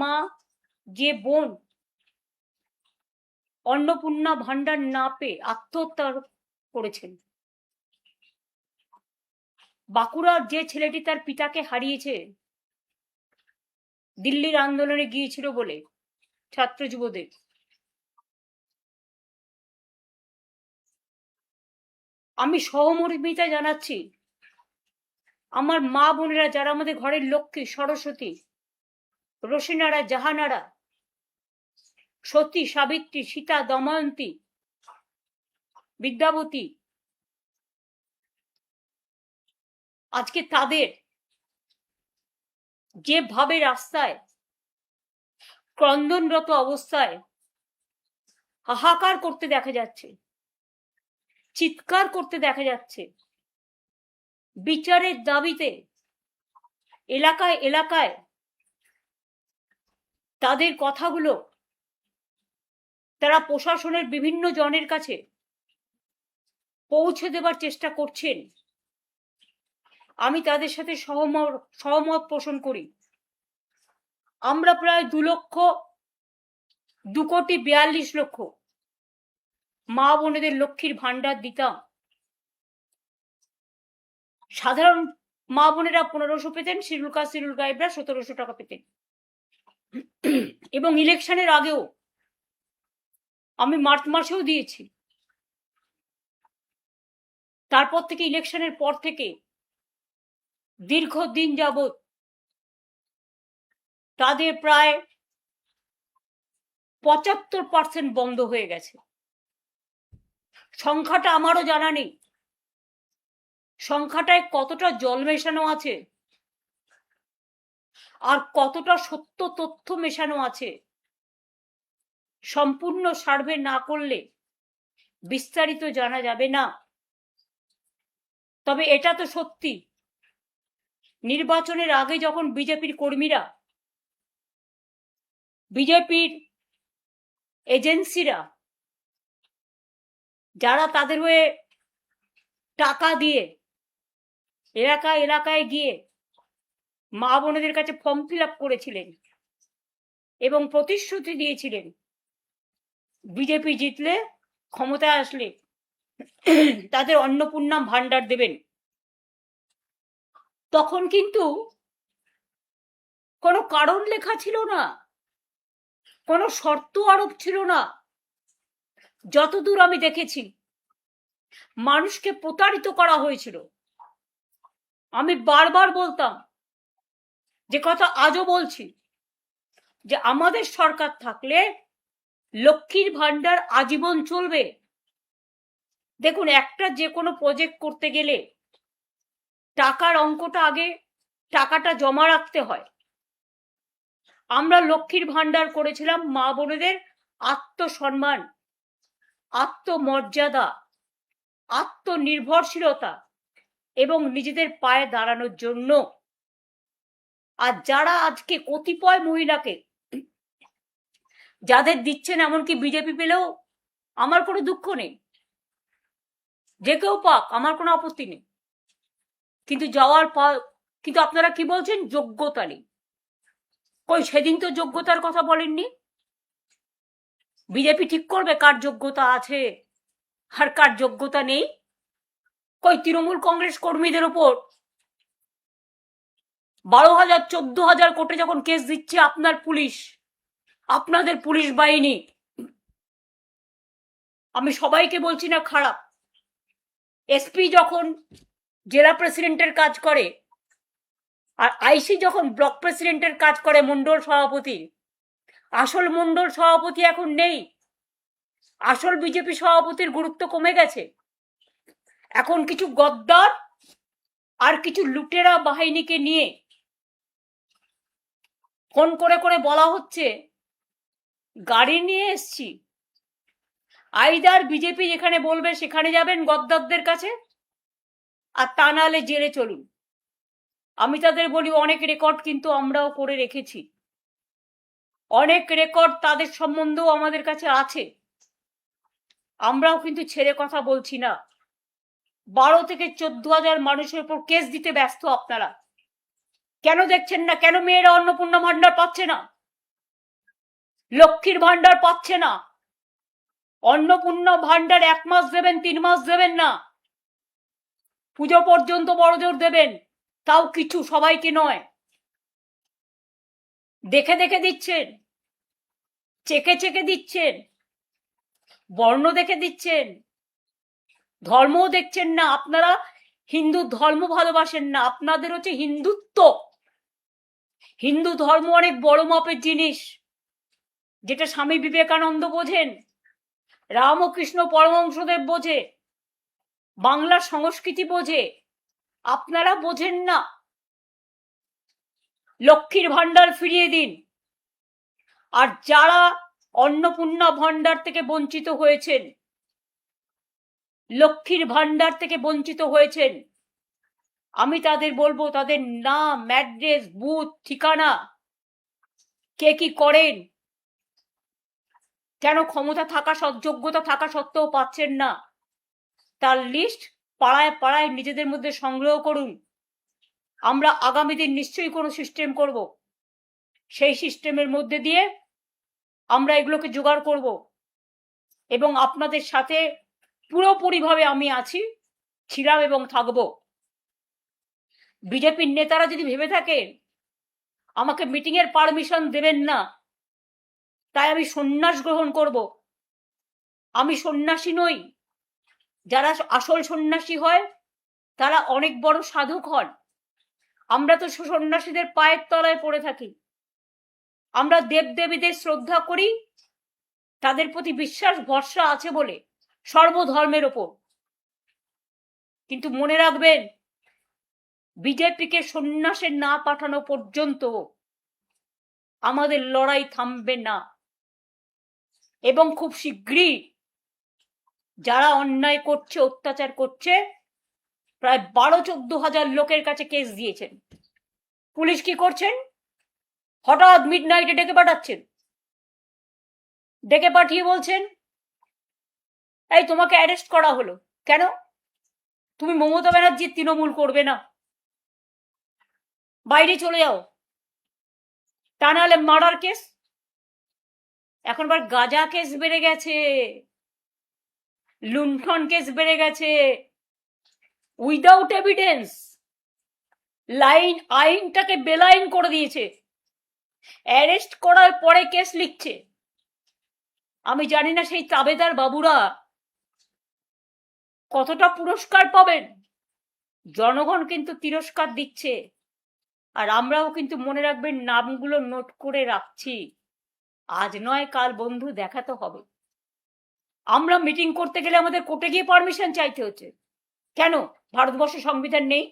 মা, যে বোন অন্নপূর্ণা ভান্ডার না পেয়ে আত্মহত্যা করেছেন, বাঁকুড়ার যে ছেলেটি তার পিতাকে হারিয়েছে দিল্লির আন্দোলনে গিয়েছিল বলে, ছাত্র যুবদের, আমি সহমর্মিতা জানাচ্ছি। আমার মা বোনেরা যারা আমাদের ঘরের লক্ষ্মী, সরস্বতী, রোশনারা, জাহানারা, সতী, সাবিত্রী, সীতা, দময়ন্তী, বিদ্যাবতী, আজকে তাদের যেভাবে রাস্তায় ক্রন্দনরত অবস্থায় হাহাকার করতে দেখা যাচ্ছে, চিৎকার করতে দেখা যাচ্ছে, বিচারের দাবিতে এলাকায় এলাকায় তাদের কথাগুলো তারা প্রশাসনের বিভিন্ন জনের কাছে পৌঁছে দেবার চেষ্টা করছেন, আমি তাদের সাথে সহমত পোষণ করি। আমরা প্রায় 2,42,00,000 মা বোনেদের লক্ষ্মীর ভান্ডার দিতাম। সাধারণ মা বোনেরা 1500 পেতেন, শিরুল গায়েবরা 1700 টাকা পেতেন। এবং ইলেকশনের আগেও আমি মার্চ মাসেও দিয়েছি। তারপর থেকে ইলেকশনের পর থেকে দীর্ঘদিন যাবৎ তাদের প্রায় 75% বন্ধ হয়ে গেছে। সংখ্যাটা আমারও জানা নেই, সংখ্যাটায় কতটা জল মেশানো আছে আর কতটা সত্য তথ্য মেশানো আছে সম্পূর্ণ সার্ভে না করলে বিস্তারিত জানা যাবে না। তবে এটা তো সত্যি, নির্বাচনের আগে যখন বিজেপির কর্মীরা, বিজেপির এজেন্সিরা, যারা তাদের হয়ে টাকা দিয়ে এলাকায় এলাকায় গিয়ে মা বোনেদের কাছে ফর্ম ফিল আপ করেছিলেন এবং প্রতিশ্রুতি দিয়েছিলেন বিজেপি জিতলে, ক্ষমতায় আসলে তাদের অন্নপূর্ণা ভান্ডার দেবেন, তখন কিন্তু কোনো কারণ লেখা ছিল না, কোনো শর্ত আরোপ ছিল না। যতদূর আমি দেখেছি মানুষকে প্রতারিত করা হয়েছিল। আমি বারবার বলতাম, যে কথা আজও বলছি, যে আমাদের সরকার থাকলে লক্ষ্মীর ভান্ডার আজীবন চলবে। দেখুন, একটা যে কোনো প্রজেক্ট করতে গেলে টাকার অঙ্কটা আগে, টাকাটা জমা রাখতে হয়। আমরা লক্ষ্মীর ভান্ডার করেছিলাম মা বোনেদের আত্মসম্মান, আত্মমর্যাদা, আত্মনির্ভরশীলতা এবং নিজেদের পায়ে দাঁড়ানোর জন্য। আর যারা আজকে কতিপয় মহিলাকে যাদের দিচ্ছেন, এমনকি বিজেপি পেলেও আমার কোনো দুঃখ নেই, যে কেউ পাক, আমার কোনো আপত্তি নেই, কিন্তু যাওয়ার পর কিন্তু আপনারা কি বলছেন, যোগ্যতা নেই। কই, সেদিন তো যোগ্যতার কথা বলেননি। বিজেপি ঠিক করবে কার যোগ্যতা আছে আর কার যোগ্যতা নেই। কই, তৃণমূল কংগ্রেস কর্মীদের উপর 12,000 14,000 কোটি যখন কেস দিচ্ছে আপনার পুলিশ, আপনাদের পুলিশ বাহিনী, আমি সবাইকে বলছি না খারাপ, এসপি যখন জেলা প্রেসিডেন্টের কাজ করে আর আইসি যখন ব্লক প্রেসিডেন্টের কাজ করে, মন্ডল সভাপতি, আসল মন্ডল সভাপতি এখন নেই। আসল বিজেপি সভাপতির গুরুত্ব কমে গেছে। এখন কিছু গদ্দার আর কিছু লুটেরা বাহিনীকে নিয়ে ফোন করে করে বলা হচ্ছে গাড়ি নিয়ে এসছি, আইদার বিজেপি যেখানে বলবে সেখানে যাবেন গদ্দারদের কাছে, আর তা নাহলে জেলে চলুন। আমি তাদের বলি, অনেক রেকর্ড কিন্তু আমরাও করে রেখেছি, অনেক রেকর্ড তাদের সম্বন্ধেও আমাদের কাছে আছে, আমরাও কিন্তু ছেড়ে কথা বলছি না। 12 থেকে 14,000 মানুষের উপর কেস দিতে ব্যস্ত আপনারা। কেন দেখছেন না? কেন মেয়েরা অন্নপূর্ণা ভান্ডার পাচ্ছে না? লক্ষ্মীর ভান্ডার পাচ্ছে না, অন্নপূর্ণা ভান্ডার 1 মাস দেবেন, 3 মাস দেবেন না, পুজো পর্যন্ত বড়জোর দেবেন, তাও কিছু, সবাইকে নয়। দেখে দেখে দিচ্ছেন, চেকে চেকে দিচ্ছেন, বর্ণ দেখে দিচ্ছেন, ধর্মও দেখছেন না। আপনারা হিন্দু ধর্ম ভালোবাসেন না, আপনাদের হচ্ছে হিন্দুত্ব। হিন্দু ধর্ম অনেক বড় মাপের জিনিস, যেটা স্বামী বিবেকানন্দ বোঝেন, রামকৃষ্ণ পরমহংসদেব বোঝে, বাংলার সংস্কৃতি বোঝে। আপনারা বোঝেন না। লক্ষ্মীর ভান্ডার ফিরিয়ে দিন। আর যারা অন্নপূর্ণা ভান্ডার থেকে বঞ্চিত হয়েছেন, লক্ষ্মীর ভান্ডার থেকে বঞ্চিত হয়েছেন, আমি তাদের বলবো, তাদের নাম, অ্যাড্রেস, বুথ, ঠিকানা, কে কি করেন, কেন ক্ষমতা থাকা, যোগ্যতা থাকা সত্ত্বেও পাচ্ছেন না, তার লিস্ট পাড়ায় পাড়ায় নিজেদের মধ্যে সংগ্রহ করুন। আমরা আগামী দিন নিশ্চয়ই কোনো সিস্টেম করব, সেই সিস্টেমের মধ্যে দিয়ে আমরা এগুলোকে জোগাড় করব, এবং আপনাদের সাথে পুরোপুরিভাবে আমি আছি, ছিলাম এবং থাকব। বিজেপির নেতারা যদি ভেবে থাকেন আমাকে মিটিং এর পারমিশন দেবেন না, তাই আমি সন্ন্যাস গ্রহণ করব, আমি সন্ন্যাসী নই। যারা আসল সন্ন্যাসী হয় তারা অনেক বড় সাধক হন। আমরা তো সন্ন্যাসীদের পায়ের তলায় পড়ে থাকি। আমরা দেবদেবীদের শ্রদ্ধা করি, তাদের প্রতি বিশ্বাস ভরসা আছে বলে, সর্বধর্মের ওপর। কিন্তু মনে রাখবেন, বিজেপিকে সন্ন্যাসে না পাঠানো পর্যন্ত আমাদের লড়াই থামবে না। এবং খুব শীঘ্রই যারা অন্যায় করছে, অত্যাচার করছে, প্রায় 12-14 হাজার লোকের কাছে কেস দিয়েছেন। পুলিশ কি করছেন? হঠাৎ মিডনাইটে ডেকে পাঠাচ্ছেন, ডেকে পাঠিয়ে বলছেন এই তোমাকে অ্যারেস্ট করা হলো, কেন? তুমি মমতা ব্যানার্জির তৃণমূল করবে না, বাইরে চলে যাও, তা নাহলে মার্ডার কেস। এখনবার গাঁজা কেস বেড়ে গেছে, লুণ্ঠন কেস বেড়ে গেছে, উইদাউট এভিডেন্স। আইনটাকে বেলাইন করে দিয়েছে, অ্যারেস্ট করার পরে কেস লিখছে। আমি জানি না সেই তাবেদার বাবুরা কতটা পুরস্কার পাবেন। জনগণ কিন্তু তিরস্কার দিচ্ছে, আর আমরাও কিন্তু মনে রাখবেন, নামগুলো নোট করে রাখছি। আজ নয় কাল বন্ধু দেখাতে হবে। আমরা মিটিং করতে গেলে আমাদের কোর্টে গিয়ে পারমিশন চাইতে হচ্ছে, কেন? ভারতবর্ষে সংবিধান নেই?